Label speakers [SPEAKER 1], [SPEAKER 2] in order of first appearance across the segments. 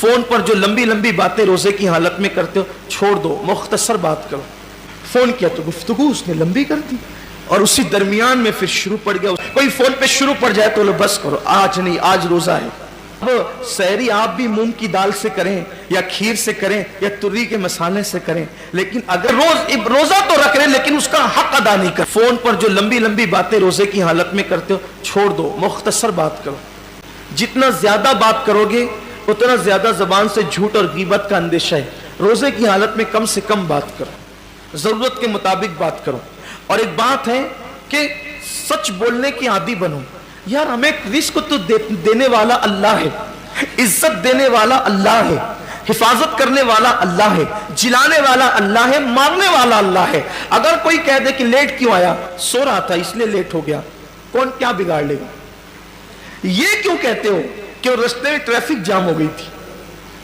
[SPEAKER 1] Phone पर जो लंबी लंबी बातें रोजे की हालत में करते हो छोड़ दो, मुख्तसर बात करो। फोन किया तो गुफ्तगू उसने लंबी कर दी और उसी दरमियान में फिर शुरू पड़ गया। कोई फोन पे शुरू पड़ जाए तो लो बस करो, आज नहीं, आज रोजा है। अब सहरी आप भी मूंग की दाल से करें या खीर से करें या तुर्री के मसाले से करें, लेकिन अगर रोजा तो रख रहे लेकिन उसका हक अदा नहीं कर। फोन पर जो लंबी लंबी बातें रोजे की हालत में करते हो छोड़ दो, मुख्तसर बात करो। जितना ज्यादा बात करोगे उतना ज्यादा जबान से झूठ और गीबत का अंदेशा है। रोजे की हालत में कम से कम बात करो, जरूरत के मुताबिक बात करो। और एक बात है कि सच बोलने की आदी बनो। यार हमें रिस्क तो देने वाला अल्लाह है, इज्जत देने वाला अल्लाह है, हिफाजत करने वाला अल्लाह है, जिलाने वाला अल्लाह है, मारने वाला अल्लाह है। अगर कोई कह दे कि लेट क्यों आया, सो रहा था इसलिए लेट हो गया, कौन क्या बिगाड़ लेगा? ये क्यों कहते हो कि रास्ते में ट्रैफिक जाम हो गई थी,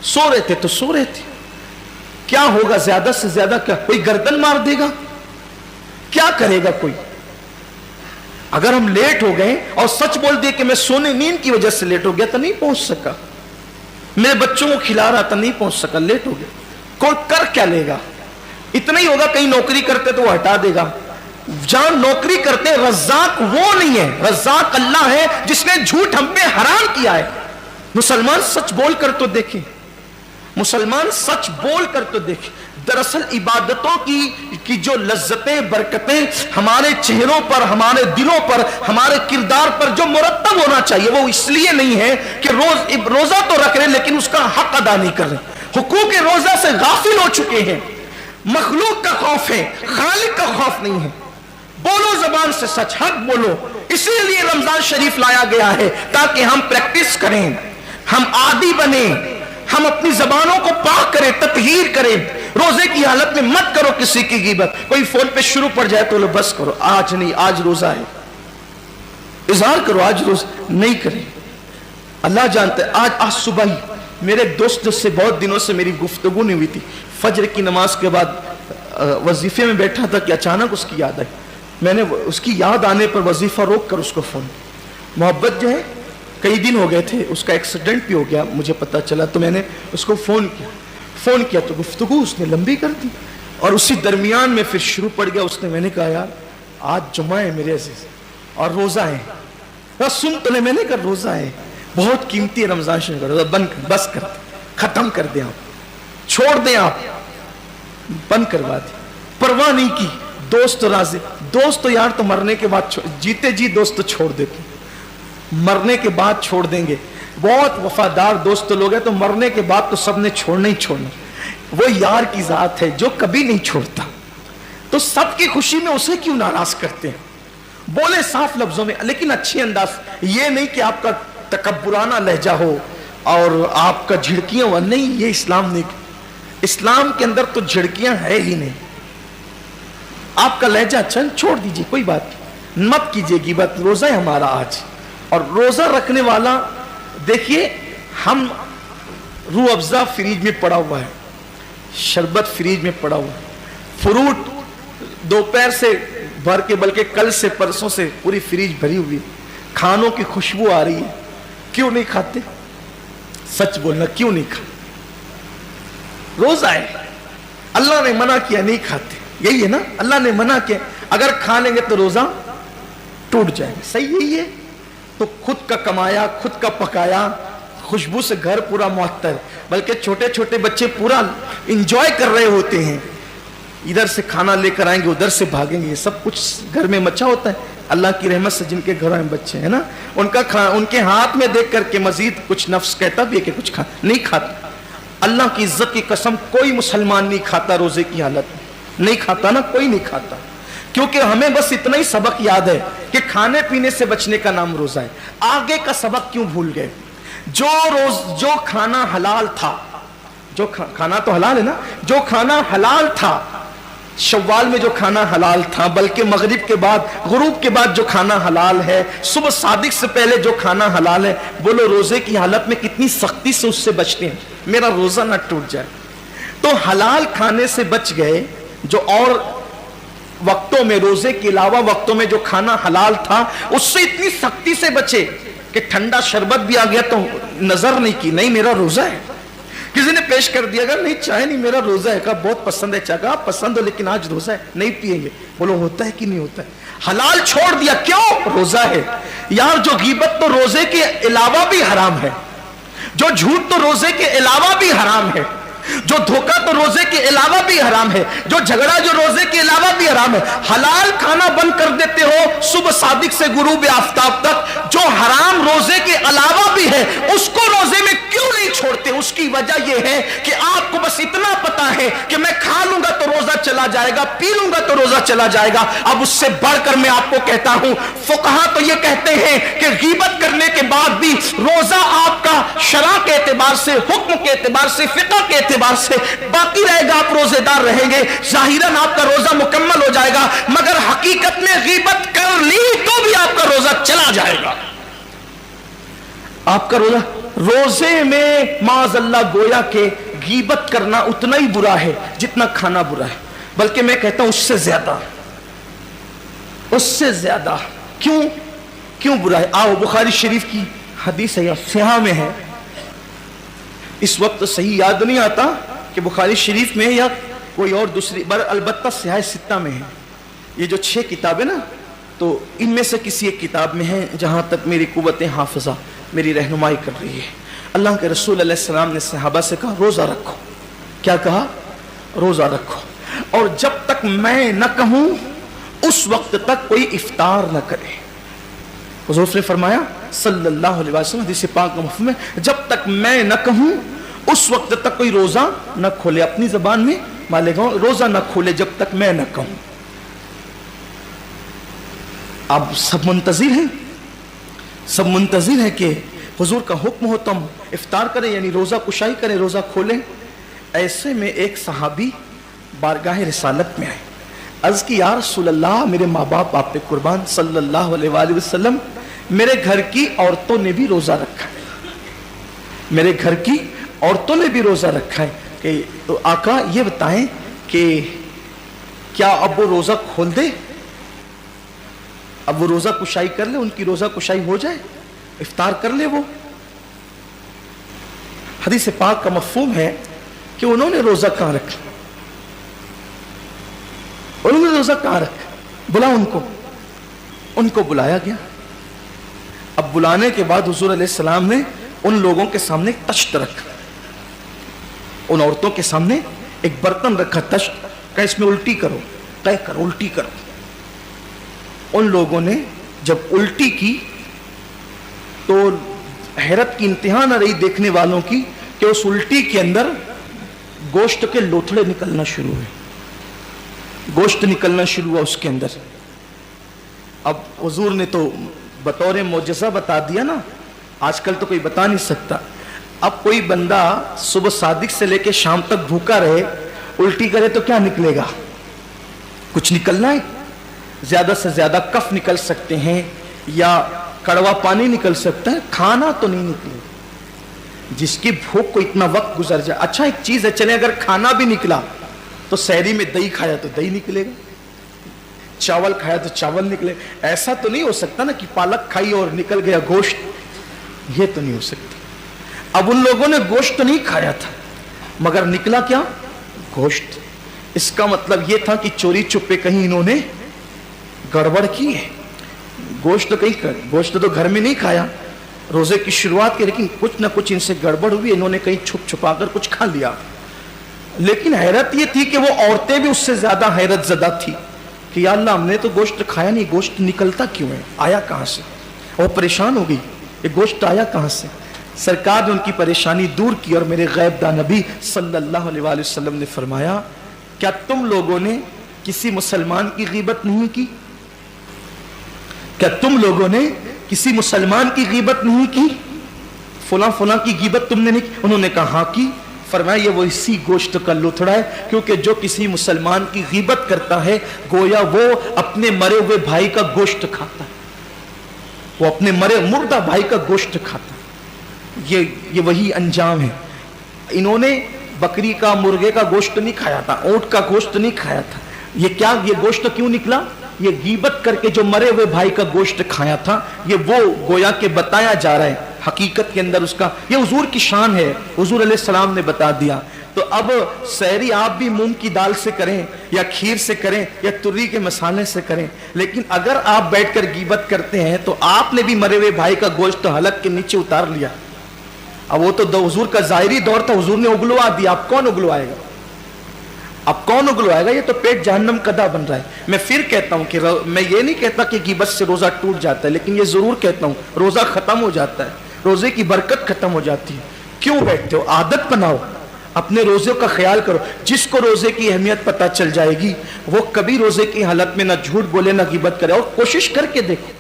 [SPEAKER 1] सो रहे थे तो सो रहे थे, क्या होगा? ज्यादा से ज्यादा क्या कोई गर्दन मार देगा? क्या करेगा कोई? अगर हम लेट हो गए और सच बोल दिए कि मैं सोने नींद की वजह से लेट हो गया तो नहीं पहुंच सका, मेरे बच्चों को खिला रहा था नहीं पहुंच सका, लेट हो गया, कोई कर क्या लेगा? इतना ही होगा कहीं नौकरी करते तो वो हटा देगा। जहां नौकरी करते रज़्ज़ाक वो नहीं है, रज़्ज़ाक अल्लाह है जिसने झूठ हम पे हराम किया है। मुसलमान सच बोल कर तो देखें, मुसलमान सच बोल कर तो देखें। दरअसल इबादतों की जो लज्जतें बरकतें हमारे चेहरों पर, हमारे दिलों पर, हमारे किरदार पर जो मुरत्तब होना चाहिए वो इसलिए नहीं है कि रोजा तो रख रहे लेकिन उसका हक अदा नहीं कर रहे, हुकूक रोजा से गाफिल हो चुके हैं। मखलूक का खौफ है, खालिक का खौफ नहीं है। बोलो जबान से सच, हक बोलो। इसीलिए रमजान शरीफ लाया गया है ताकि हम प्रैक्टिस करें, हम आदी बने, हम अपनी जबानों को पाक करें, ततहीर करें। रोजे की हालत में मत करो किसी की गीबत। कोई फोन पे शुरू पड़ जाए तो लो बस करो, आज नहीं, आज रोजा है, इजहार करो, आज रोज नहीं करें। अल्लाह जानते हैं। आज सुबह ही मेरे दोस्त से बहुत दिनों से मेरी गुफ्तगू नहीं हुई थी, फजर की नमाज के बाद वजीफे में बैठा था कि अचानक उसकी याद आई। मैंने उसकी याद आने पर वजीफा रोक कर उसको फोन, मोहब्बत जो है कई दिन हो गए थे, उसका एक्सीडेंट भी हो गया मुझे पता चला, तो मैंने उसको फोन किया तो गुफ्तगू उसने लंबी कर दी और उसी दरमियान में फिर शुरू पड़ गया उसने। मैंने कहा यार आज जुम्मा है मेरे अजीज और रोजा है, सुन तो ले, मैंने कहा रोजा है, बहुत कीमती है रमजान शरीफ का रोजा, बंद कर, बस कर, खत्म कर दे आप, छोड़ दें आप, बंद करवा दे, परवाह नहीं की। दोस्त राजी, दोस्त तो यार तो मरने के बाद, जीते जी दोस्त तो छोड़ देते, मरने के बाद छोड़ देंगे। बहुत वफादार दोस्त लोग हैं तो मरने के बाद तो सबने छोड़ना ही छोड़ना। वो यार की जात है जो कभी नहीं छोड़ता, तो सबकी खुशी में उसे क्यों नाराज करते हैं? बोले साफ लफ्जों में लेकिन अच्छे अंदाज, ये नहीं कि आपका तकब्बुराना लहजा हो और आपका झिड़कियां हो, नहीं, ये इस्लाम नहीं। इस्लाम के अंदर तो झिड़कियां है ही नहीं। आपका लहजा अच्छा छोड़ दीजिए, कोई बात नहीं, मत कीजिए गिबत। रोजा है हमारा आज, और रोजा रखने वाला देखिए, हम रूह अफ़ज़ा फ्रिज में पड़ा हुआ है, शरबत फ्रिज में पड़ा हुआ है, फ्रूट दोपहर से भर के, बल्कि कल से परसों से पूरी फ्रिज भरी हुई है, खानों की खुशबू आ रही है, क्यों नहीं खाते? सच बोलना, क्यों नहीं खाते? रोजा है, अल्लाह ने मना किया नहीं खाते, यही है ना, अल्लाह ने मना किया, अगर खा लेंगे तो रोजा टूट जाएगा, सही यही है। तो खुद का कमाया, खुद का पकाया, खुशबू से घर पूरा मुअत्तर, बल्कि छोटे छोटे बच्चे पूरा इंजॉय कर रहे होते हैं, इधर से खाना लेकर आएंगे उधर से भागेंगे, ये सब कुछ घर में मचा होता है। अल्लाह की रहमत से जिनके घरों में बच्चे हैं ना, उनके हाथ में देख करके मजीद कुछ नफ्स कहता भी है कि कुछ नहीं खाता। अल्लाह की इज्जत की कसम, कोई मुसलमान नहीं खाता रोजे की हालत में, नहीं खाता ना, कोई नहीं खाता, क्योंकि हमें बस इतना ही सबक याद है कि खाने पीने से बचने का नाम रोजा है। आगे का सबक क्यों भूल गए? जो खाना हलाल था, जो खाना तो हलाल है ना, जो खाना हलाल था शव्वाल में, जो खाना हलाल था, बल्कि मगरिब के बाद, गुरूब के बाद जो खाना हलाल है, सुबह सादिक से पहले जो खाना हलाल है, बोलो रोजे की हालत में कितनी सख्ती से उससे बचते हैं, मेरा रोजा ना टूट जाए। तो हलाल खाने से बच गए, जो और वक्तों में, रोजे के अलावा वक्तों में जो खाना हलाल था उससे इतनी सख्ती से बचे कि ठंडा शरबत भी आ गया तो नजर नहीं की, नहीं मेरा रोजा है। किसी ने पेश कर दिया, अगर नहीं चाय नहीं, मेरा रोजा है, कहा बहुत पसंद है चाय, कहा पसंद हो लेकिन आज रोजा है, नहीं पिएंगे। बोलो होता है कि नहीं होता है? हलाल छोड़ दिया, क्यों? रोजा है। यार जो गीबत तो रोजे के अलावा भी हराम है, जो झूठ तो रोजे के अलावा भी हराम है, जो धोखा तो रोजे के अलावा भी हराम है, जो झगड़ा जो रोजे के अलावा भी हराम है। हलाल खाना बंद कर देते हो सुबह सादिक से गुरूब आफ्ताब तक, जो हराम रोजे के अलावा भी है उसको रोजे में क्यों नहीं छोड़ते? उसकी वजह यह है कि आपको बस इतना पता है कि मैं खा लूंगा तो रोजा चला जाएगा, पी लूंगा तो रोजा चला जाएगा। अब उससे बढ़कर मैं आपको कहता हूं, फुकहा तो ये कहते हैं कि गीबत करने के बाद भी रोजा आपका शरा के एतबार से, हुक्म के एतबार से, फिक़ह के एतबार से बाकी रहेगा, आप रोजेदार रहेंगे, जाहिरन आपका रोजा मुकम्मल हो जाएगा। मगर हकीकत में गीबत कर ली तो भी आपका रोजा चला जाएगा। आपका रोजे में माज़अल्लाह गोया के गीबत करना उतना ही बुरा है जितना खाना बुरा है, बल्कि मैं कहता हूं उससे ज्यादा। क्यों बुरा है? आओ बुखारी शरीफ की हदीस है, सिहा में है, इस वक्त सही याद नहीं आता कि बुखारी शरीफ में या कोई और दूसरी, अलबत्ता सिहा सित्ता में है। ये जो 6 किताबें ना, तो इनमें से किसी एक किताब में है जहां तक मेरी कुव्वत हाफिजा मेरी रहनुमाई कर रही है। अल्लाह के रसूल अलैहि सलाम ने सहाबा से कहा रोजा रखो। क्या कहा? रोजा रखो, और जब तक मैं न कहूं उस वक्त तक कोई इफ्तार न करे। हुजूर ने फरमाया सल्लल्लाहु अलैहि वसल्लम हदीस पाक का मफ़हूम है, जब तक मैं न कहूं उस वक्त तक कोई रोजा न खोले। अपनी जबान में मालेगा, रोजा न खोले जब तक मैं न कहूं। अब सब मुंतजिर हैं कि हुजूर का हुक्म हो तो हम इफ्तार करें, यानी रोजा कुशाई करें, रोजा खोलें। ऐसे में एक सहाबी बारगाह रिसालत में आए, अर्ज की या रसूल अल्लाह, मेरे माँ बाप आप पे कुर्बान सल्लल्लाहु अलैहि वसल्लम, मेरे घर की औरतों ने भी रोजा रखा है, मेरे घर की औरतों ने भी रोजा रखा है कि तो आका ये बताएं कि क्या अब वो रोजा खोल दे, अब वो रोजा कुशाई कर ले, उनकी रोजा कुशाई हो जाए, इफ्तार कर ले वो। हदीस पाक का मफ़हूम है कि उन्होंने रोजा कहां रखा, उन्होंने रोजा कहां रखा, बुला उनको बुलाया गया। अब बुलाने के बाद हुजूर अलैहि सलाम ने उन लोगों के सामने तश्त रखा, उन औरतों के सामने एक बर्तन रखा, तश्त का, इसमें उल्टी करो, तय करो, उल्टी करो। उन लोगों ने जब उल्टी की तो हैरत की इंतहा न रही देखने वालों की कि उस उल्टी के अंदर गोश्त के लोथड़े निकलना शुरू हुए, गोश्त निकलना शुरू हुआ उसके अंदर। अब हुजूर ने तो बतौर मोजज़ा बता दिया ना, आजकल तो कोई बता नहीं सकता। अब कोई बंदा सुबह सादिक से लेके शाम तक भूखा रहे, उल्टी करे तो क्या निकलेगा? कुछ निकलना है, ज्यादा से ज्यादा कफ निकल सकते हैं या कड़वा पानी निकल सकता है, खाना तो नहीं निकलेगा। जिसकी भूख को इतना वक्त गुजर जाए, अच्छा एक चीज है, चले अगर खाना भी निकला तो सहरी में दही खाया तो दही निकलेगा, चावल खाया तो चावल निकलेगा। ऐसा तो नहीं हो सकता ना कि पालक खाई और निकल गया गोश्त, ये तो नहीं हो सकता। अब उन लोगों ने गोश्त तो नहीं खाया था मगर निकला क्या? गोश्त। इसका मतलब ये था कि चोरी चुपे कहीं इन्होंने गड़बड़ की है, गोश्त तो घर में नहीं खाया रोजे की शुरुआत की, लेकिन कुछ ना कुछ इनसे गड़बड़ हुई, इन्होंने कहीं छुप छुपा कर कुछ खा लिया। लेकिन हैरत ये थी कि वो औरतें भी उससे ज्यादा हैरत ज़दा थी कि या अल्लाह, हमने तो गोश्त खाया नहीं, गोश्त निकलता क्यों है, आया कहां से? और परेशान हो गई, ये गोश्त आया कहां से? सरकार ने उनकी परेशानी दूर की और मेरे गैबदा नबी सल्लल्लाहु अलैहि वसल्लम ने फरमाया, क्या तुम लोगों ने किसी मुसलमान की गीबत नहीं की? क्या तुम लोगों ने किसी मुसलमान की गीबत नहीं की? फुला फुला की गीबत तुमने नहीं की? उन्होंने कहा हाँ की। फरमाया ये वो इसी गोश्त का लुथड़ा है, क्योंकि जो किसी मुसलमान की गीबत करता है गोया वो अपने मरे हुए भाई का गोश्त खाता है, वो अपने मुर्दा भाई का गोश्त खाता है। ये वही अंजाम है। इन्होंने बकरी का, मुर्गे का गोश्त नहीं खाया था, ऊंट का गोश्त नहीं खाया था। ये गोश्त क्यों निकला? ये गीबत करके जो मरे हुए भाई का गोश्त खाया था, ये वो गोया के बताया जा रहा है حقیقت کے اندر اس کا یہ حضور کی شان ہے، حضور علیہ السلام نے بتا دیا. تو اب سحری آپ بھی مونگ کی دال سے کریں یا کھیر سے کریں یا تری کے مسالے سے کریں، لیکن اگر آپ بیٹھ کر غیبت کرتے ہیں تو آپ نے بھی مرے ہوئے بھائی کا گوشت حلق کے نیچے اتار لیا. اب وہ تو حضور کا ظاہری دور تھا، حضور نے اگلوا دیا، اب کون اگلوائے گا؟ اب کون اگلوائے گا؟ یہ تو پیٹ جہنم کا بن رہا ہے. میں پھر کہتا ہوں کہ میں یہ نہیں کہتا کہ غیبت سے روزہ ٹوٹ جاتا ہے، لیکن یہ ضرور کہتا ہوں روزہ ختم ہو جاتا ہے، روزے کی برکت ختم ہو جاتی ہے. کیوں بیٹھتے ہو؟ عادت بناؤ، اپنے روزے کا خیال کرو. جس کو روزے کی اہمیت پتہ چل جائے گی وہ کبھی روزے کی حالت میں نہ جھوٹ بولے نہ غیبت کرے. اور کوشش کر کے دیکھو،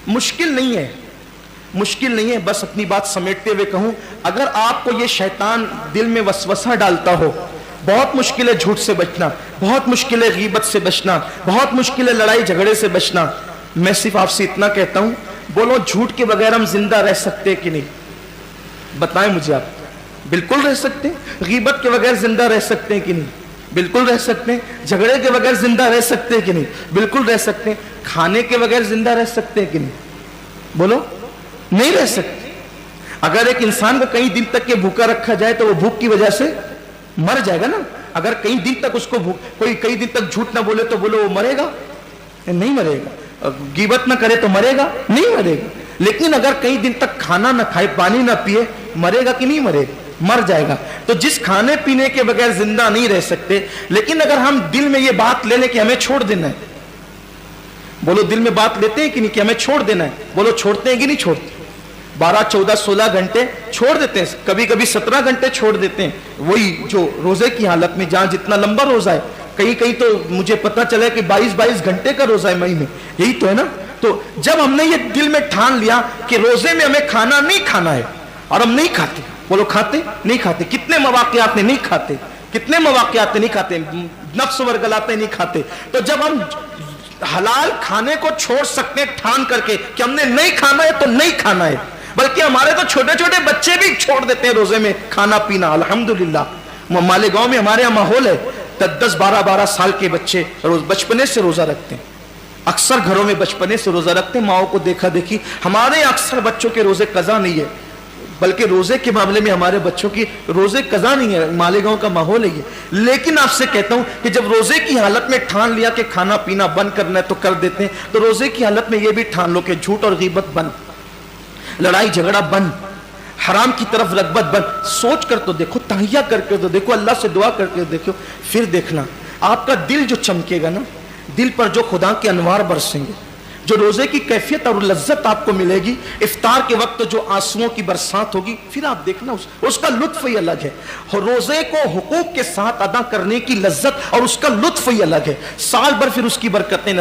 [SPEAKER 1] مشکل نہیں ہے، مشکل نہیں ہے. بس اپنی بات سمیٹتے ہوئے کہوں، اگر آپ کو یہ شیطان دل میں وسوسہ ڈالتا ہو، بہت مشکل ہے جھوٹ سے بچنا، بہت مشکل ہے غیبت سے بچنا، بہت مشکل ہے لڑائی جھگڑے سے بچنا، میں صرف آپ سے اتنا کہتا ہوں، بولو جھوٹ کے بغیر ہم زندہ رہ سکتے ہیں کہ نہیں؟ بتائیں مجھے آپ. بالکل رہ سکتے ہیں. غیبت کے بغیر زندہ رہ سکتے ہیں کہ نہیں؟ بالکل رہ سکتے ہیں. جھگڑے کے بغیر زندہ رہ سکتے ہیں کہ نہیں؟ بالکل رہ سکتے ہیں. کھانے کے بغیر زندہ رہ سکتے ہیں کہ نہیں؟ بولو نہیں رہ سکتے. اگر ایک انسان کو کئی دن تک کے بھوکا رکھا جائے تو وہ بھوک کی وجہ سے مر جائے گا نا. اگر کئی دن تک اس کو کوئی کئی دن تک جھوٹ نہ بولے تو بولو وہ مرے گا؟ نہیں مرے گا. غیبت نہ کرے تو مرے گا؟ نہیں مرے گا. لیکن اگر کئی دن تک کھانا نہ کھائے پانی نہ پیے مرے گا کہ نہیں مرے گا؟ مر جائے گا. تو جس کھانے پینے کے بغیر زندہ نہیں رہ سکتے، لیکن اگر ہم دل میں یہ بات لے لیں کہ ہمیں چھوڑ دینا ہے، بولو دل میں بات لیتے ہیں کہ نہیں کہ ہمیں چھوڑ دینا ہے؟ بولو چھوڑتے ہیں کہ نہیں چھوڑتے؟ 12 14 16 گھنٹے چھوڑ دیتے ہیں، کبھی کبھی 17 گھنٹے چھوڑ دیتے ہیں. وہی جو روزے کی حالت میں جہاں جتنا لمبا روزہ ہے، کہیں کہیں تو مجھے پتا چلا کہ 22 گھنٹے کا روزہ ہے مئی میں. یہی تو ہے نا. تو جب ہم نے یہ دل میں ٹھان لیا کہ روزے میں ہمیں کھانا نہیں کھانا ہے، اور ہم نہیں کھاتے، بولو کھاتے نہیں کھاتے. کتنے مواقعات میں نہیں کھاتے، کتنے مواقعات میں نہیں کھاتے، نفس ورگلاتے نہیں کھاتے. تو جب ہم حلال کھانے کو چھوڑ سکتے ہیں ٹھان کر کے کہ ہم نے نہیں کھانا ہے تو نہیں کھانا ہے. بلکہ ہمارے تو چھوٹے چھوٹے بچے بھی چھوڑ دیتے ہیں روزے میں کھانا پینا. الحمدللہ مالیگاؤں میں ہمارے یہاں ماحول ہے، 10 12 سال کے بچے بچپنے سے روزہ رکھتے ہیں. اکثر گھروں میں بچپنے سے روزہ رکھتے ہیں، ماؤں کو دیکھا دیکھی. ہمارے یہاں اکثر بچوں کے روزے قضا نہیں ہے، بلکہ روزے کے معاملے میں ہمارے بچوں کی روزے قضا نہیں ہے. مالیگاؤں کا ماحول ہے یہ. لیکن آپ سے کہتا ہوں کہ جب روزے کی حالت میں ٹھان لیا کہ کھانا پینا بند کرنا ہے تو کر دیتے ہیں. تو روزے کی حالت میں یہ بھی ٹھان لو کہ جھوٹ اور غیبت بند، لڑائی جھگڑا بند، حرام کی طرف رغبت بند. سوچ کر تو دیکھو، تہیہ کر کے تو دیکھو، اللہ سے دعا کر کے دیکھو، پھر دیکھنا آپ کا دل جو چمکے گا نا، دل پر جو خدا کے انوار برسیں گے، جو روزے کی کیفیت اور لذت آپ کو ملے گی، افطار کے وقت جو آنسوؤں کی برسات ہوگی، پھر آپ دیکھنا اس کا لطف ہی الگ ہے. روزے کو حقوق کے ساتھ ادا کرنے کی لذت اور اس کا لطف ہی الگ ہے. سال بھر پھر اس کی برکتیں